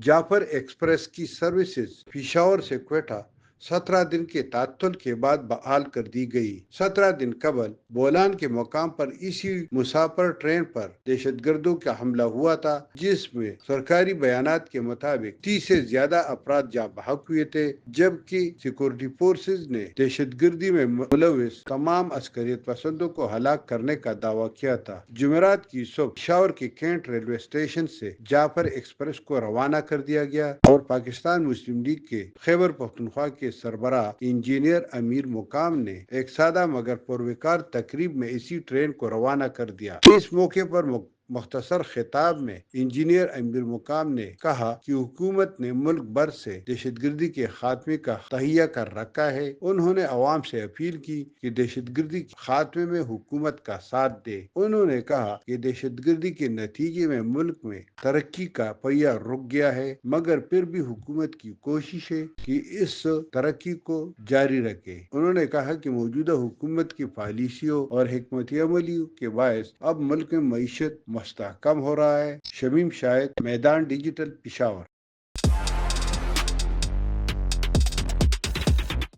Jafar express की services Peshawar से क्वेटा 17 दिन के तात्तुल के बाद बहाल कर दी गई। 17 दिन कबल बोलान के मुकाम पर इसी मुसाफिर ट्रेन पर दहशतगर्दों का हमला हुआ था, जिसमें सरकारी बयानात के मुताबिक 30 से ज्यादा अफराद जाँ बहक हुए थे, जबकि सिक्योरिटी फोर्सेज ने दहशतगर्दी में मुलविस तमाम अस्करियत पसंदों को हलाक करने का दावा किया था। जुमेरात की सुबह पिशावर के कैंट रेलवे स्टेशन से जाफर एक्सप्रेस को रवाना कर दिया गया और पाकिस्तान मुस्लिम लीग के खैबर पख्तूनख्वा के सरबरा इंजीनियर अमीर मुकाम ने एक सादा मगर पुरवकार तकरीब में इसी ट्रेन को रवाना कर दिया। इस मौके पर मुख्तसर खिताब में इंजीनियर अमीर मुकाम ने कहा कि हुकूमत ने मुल्क भर से दहशतगर्दी के खात्मे का तहिया कर रखा है। उन्होंने अवाम से अपील की कि दहशतगर्दी के खात्मे में हुकूमत का साथ दे। उन्होंने कहा कि दहशतगर्दी के नतीजे में मुल्क में तरक्की का पहिया रुक गया है, मगर फिर भी हुकूमत की कोशिश है कि इस तरक्की को जारी रखे। उन्होंने कहा कि मौजूदा हुकूमत की पॉलिसियों और हिकमत अमली के बायस अब मुल्क में मईशत मुस्तहकम हो रहा है। शमीम शाहिद, मैदान डिजिटल, पिशावर।